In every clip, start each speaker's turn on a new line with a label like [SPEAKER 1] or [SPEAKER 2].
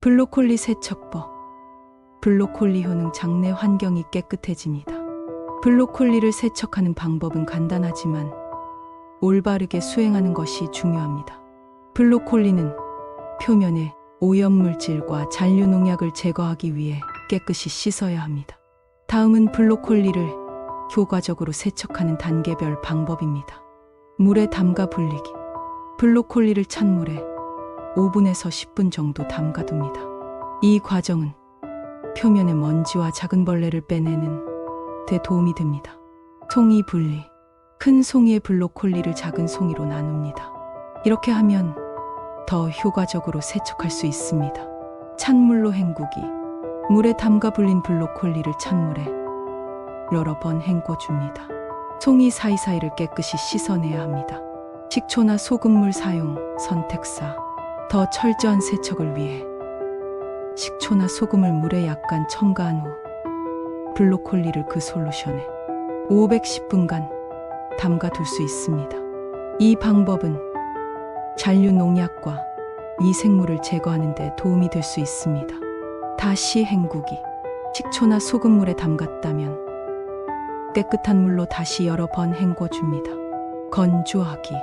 [SPEAKER 1] 블로콜리 세척법. 블로콜리 효능 장내 환경이 깨끗해집니다. 블로콜리를 세척하는 방법은 간단하지만 올바르게 수행하는 것이 중요합니다. 블로콜리는 표면에 오염물질과 잔류농약을 제거하기 위해 깨끗이 씻어야 합니다. 다음은 블로콜리를 효과적으로 세척하는 단계별 방법입니다. 물에 담가 불리기. 블로콜리를 찬물에 5분에서 10분 정도 담가둡니다. 이 과정은 표면의 먼지와 작은 벌레를 빼내는 데 도움이 됩니다. 송이 분리. 큰 송이의 블로콜리를 작은 송이로 나눕니다. 이렇게 하면 더 효과적으로 세척할 수 있습니다. 찬물로 헹구기. 물에 담가 불린 블로콜리를 찬물에 여러 번 헹궈줍니다. 송이 사이사이를 깨끗이 씻어내야 합니다. 식초나 소금물 사용 선택사. 더 철저한 세척을 위해 식초나 소금을 물에 약간 첨가한 후 블로콜리를 그 솔루션에 510분간 담가둘 수 있습니다. 이 방법은 잔류 농약과 미생물을 제거하는 데 도움이 될 수 있습니다. 다시 헹구기. 식초나 소금물에 담갔다면 깨끗한 물로 다시 여러 번 헹궈줍니다. 건조하기.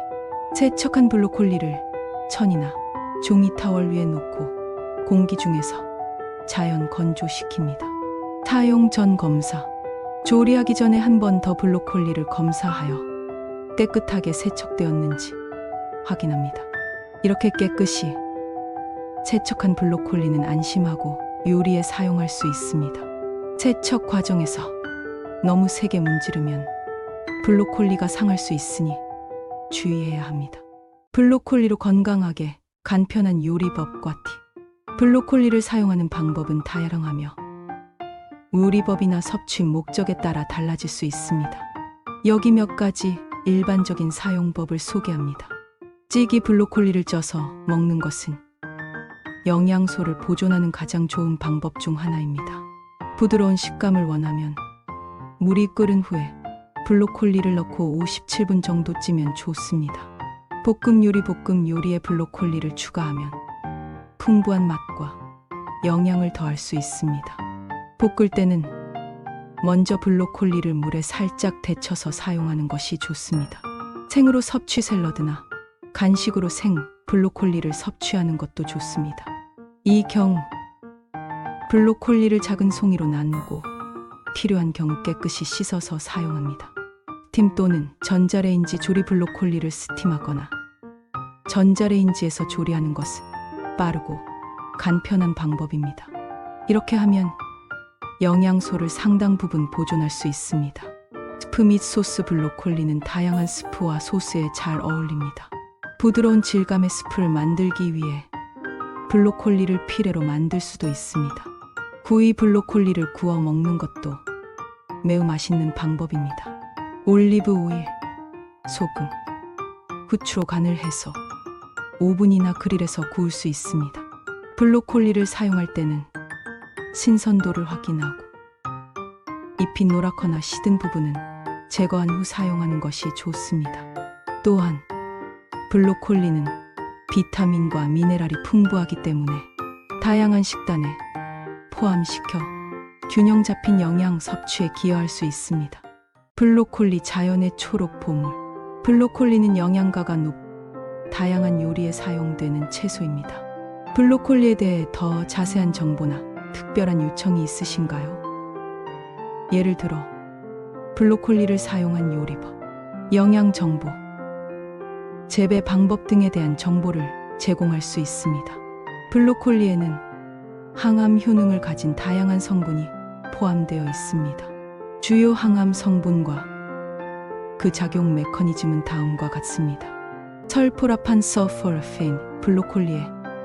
[SPEAKER 1] 세척한 블로콜리를 천이나 종이 타월 위에 놓고 공기 중에서 자연 건조시킵니다. 사용 전 검사. 조리하기 전에 한 번 더 블로콜리를 검사하여 깨끗하게 세척되었는지 확인합니다. 이렇게 깨끗이 세척한 블로콜리는 안심하고 요리에 사용할 수 있습니다. 세척 과정에서 너무 세게 문지르면 블로콜리가 상할 수 있으니 주의해야 합니다. 블로콜리로 건강하게 간편한 요리법과 팁. 블로콜리를 사용하는 방법은 다양하며 요리법이나 섭취 목적에 따라 달라질 수 있습니다. 여기 몇 가지 일반적인 사용법을 소개합니다. 찌기. 블로콜리를 쪄서 먹는 것은 영양소를 보존하는 가장 좋은 방법 중 하나입니다. 부드러운 식감을 원하면 물이 끓은 후에 블로콜리를 넣고 57분 정도 찌면 좋습니다. 볶음 요리. 볶음 요리에 블로콜리를 추가하면 풍부한 맛과 영양을 더할 수 있습니다. 볶을 때는 먼저 블로콜리를 물에 살짝 데쳐서 사용하는 것이 좋습니다. 생으로 섭취. 샐러드나 간식으로 생 블로콜리를 섭취하는 것도 좋습니다. 이 경우 블로콜리를 작은 송이로 나누고 필요한 경우 깨끗이 씻어서 사용합니다. 스팀 또는 전자레인지 조리. 블로콜리를 스팀하거나 전자레인지에서 조리하는 것은 빠르고 간편한 방법입니다. 이렇게 하면 영양소를 상당 부분 보존할 수 있습니다. 스프 및 소스. 블로콜리는 다양한 스프와 소스에 잘 어울립니다. 부드러운 질감의 스프를 만들기 위해 블로콜리를 피레로 만들 수도 있습니다. 구이. 블로콜리를 구워 먹는 것도 매우 맛있는 방법입니다. 올리브 오일, 소금, 후추로 간을 해서 오븐이나 그릴에서 구울 수 있습니다. 블로콜리를 사용할 때는 신선도를 확인하고 잎이 노랗거나 시든 부분은 제거한 후 사용하는 것이 좋습니다. 또한 블로콜리는 비타민과 미네랄이 풍부하기 때문에 다양한 식단에 포함시켜 균형 잡힌 영양 섭취에 기여할 수 있습니다. 블로콜리. 자연의 초록 보물. 블로콜리는 영양가가 높고 다양한 요리에 사용되는 채소입니다. 블로콜리에 대해 더 자세한 정보나 특별한 요청이 있으신가요? 예를 들어 블로콜리를 사용한 요리법, 영양 정보, 재배 방법 등에 대한 정보를 제공할 수 있습니다. 블로콜리에는 항암 효능을 가진 다양한 성분이 포함되어 있습니다. 주요 항암 성분과 그 작용 메커니즘은 다음과 같습니다. 설포라판. 서포라펜. 블로콜리에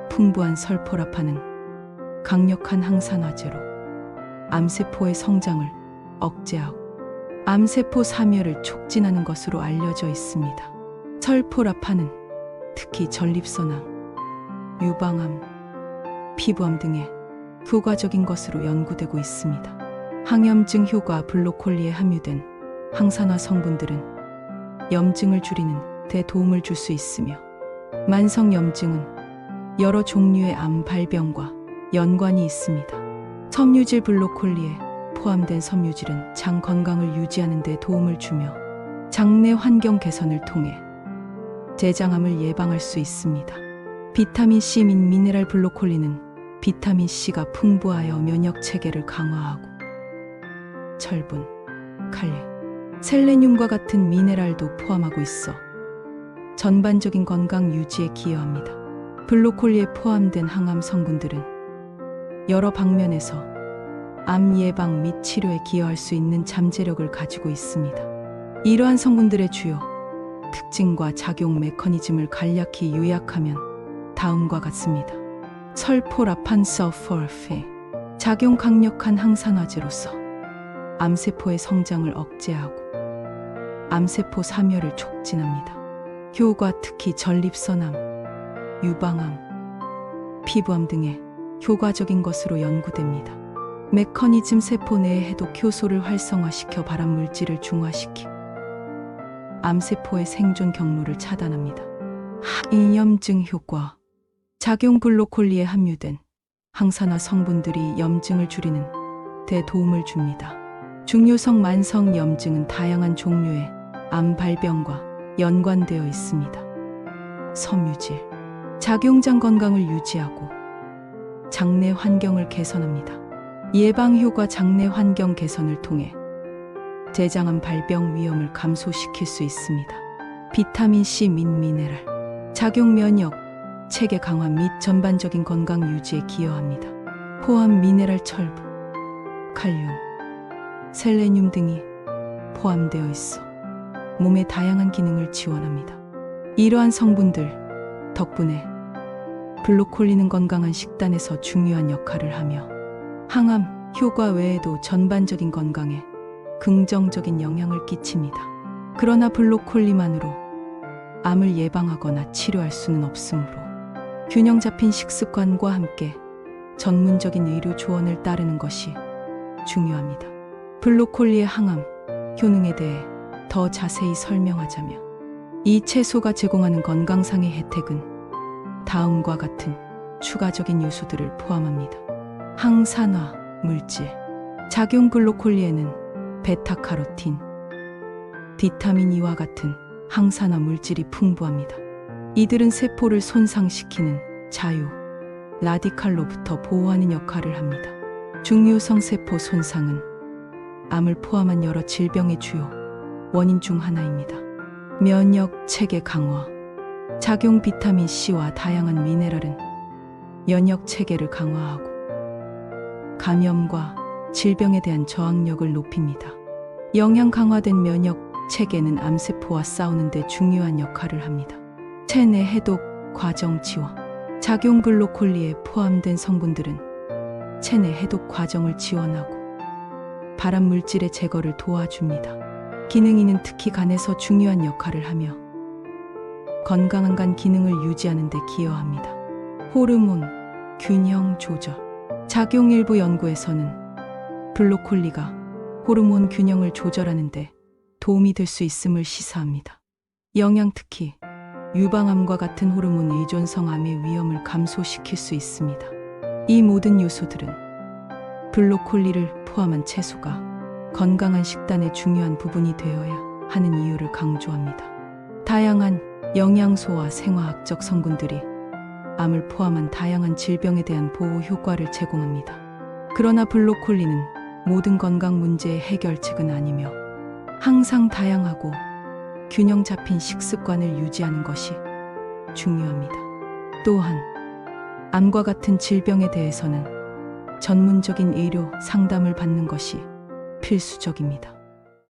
[SPEAKER 1] 풍부한 설포라판은 강력한 항산화제로 암세포의 성장을 억제하고 암세포 사멸을 촉진하는 것으로 알려져 있습니다. 설포라판은 특히 전립선암, 유방암, 피부암 등에 효과적인 것으로 연구되고 있습니다. 항염증 효과. 블로콜리에 함유된 항산화 성분들은 염증을 줄이는 데 도움을 줄 수 있으며 만성 염증은 여러 종류의 암 발병과 연관이 있습니다. 섬유질 블로콜리에 포함된 섬유질은 장 건강을 유지하는 데 도움을 주며 장내 환경 개선을 통해 대장암을 예방할 수 있습니다. 비타민 C 및 미네랄 블로콜리는 비타민 C가 풍부하여 면역 체계를 강화하고 철분, 칼륨, 셀레늄과 같은 미네랄도 포함하고 있어 전반적인 건강 유지에 기여합니다. 블로콜리에 포함된 항암 성분들은 여러 방면에서 암 예방 및 치료에 기여할 수 있는 잠재력을 가지고 있습니다. 이러한 성분들의 주요 특징과 작용 메커니즘을 간략히 요약하면 다음과 같습니다. 설포라판서폴페 작용 강력한 항산화제로서 암세포의 성장을 억제하고 암세포 사멸을 촉진합니다. 효과 특히 전립선암, 유방암, 피부암 등에 효과적인 것으로 연구됩니다. 메커니즘 세포 내의 해독 효소를 활성화시켜 발암 물질을 중화시키고 암세포의 생존 경로를 차단합니다. 항염증 효과 작용 블로콜리에 함유된 항산화 성분들이 염증을 줄이는 데 도움을 줍니다. 중요성 만성 염증은 다양한 종류의 암 발병과 연관되어 있습니다. 섬유질 작용장 건강을 유지하고 장내 환경을 개선합니다. 예방 효과 장내 환경 개선을 통해 대장암 발병 위험을 감소시킬 수 있습니다. 비타민 C 및 미네랄 작용 면역 체계 강화 및 전반적인 건강 유지에 기여합니다. 포함 미네랄 철분, 칼륨, 셀레늄 등이 포함되어 있어 몸의 다양한 기능을 지원합니다. 이러한 성분들 덕분에 블로콜리는 건강한 식단에서 중요한 역할을 하며 항암 효과 외에도 전반적인 건강에 긍정적인 영향을 끼칩니다. 그러나 블로콜리만으로 암을 예방하거나 치료할 수는 없으므로 균형 잡힌 식습관과 함께 전문적인 의료 조언을 따르는 것이 중요합니다. 블로콜리의 항암 효능에 대해 더 자세히 설명하자면 이 채소가 제공하는 건강상의 혜택은 다음과 같은 추가적인 요소들을 포함합니다. 항산화 물질 작용 블로콜리에는 베타카로틴, 비타민 E와 같은 항산화 물질이 풍부합니다. 이들은 세포를 손상시키는 자유, 라디칼로부터 보호하는 역할을 합니다. 중요성 세포 손상은 암을 포함한 여러 질병의 주요 원인 중 하나입니다. 면역 체계 강화 작용 비타민 C와 다양한 미네랄은 면역 체계를 강화하고 감염과 질병에 대한 저항력을 높입니다. 영양 강화된 면역 체계는 암세포와 싸우는 데 중요한 역할을 합니다. 체내 해독 과정 지원 작용 블로콜리에 포함된 성분들은 체내 해독 과정을 지원하고 발암 물질의 제거를 도와줍니다. 기능이는 특히 간에서 중요한 역할을 하며 건강한 간 기능을 유지하는 데 기여합니다. 호르몬 균형 조절 작용 일부 연구에서는 블로콜리가 호르몬 균형을 조절하는 데 도움이 될 수 있음을 시사합니다. 영양 특히 유방암과 같은 호르몬 의존성 암의 위험을 감소시킬 수 있습니다. 이 모든 요소들은 블로콜리를 포함한 채소가 건강한 식단의 중요한 부분이 되어야 하는 이유를 강조합니다. 다양한 영양소와 생화학적 성분들이 암을 포함한 다양한 질병에 대한 보호 효과를 제공합니다. 그러나 블로콜리는 모든 건강 문제의 해결책은 아니며 항상 다양하고 균형 잡힌 식습관을 유지하는 것이 중요합니다. 또한 암과 같은 질병에 대해서는 전문적인 의료 상담을 받는 것이 필수적입니다.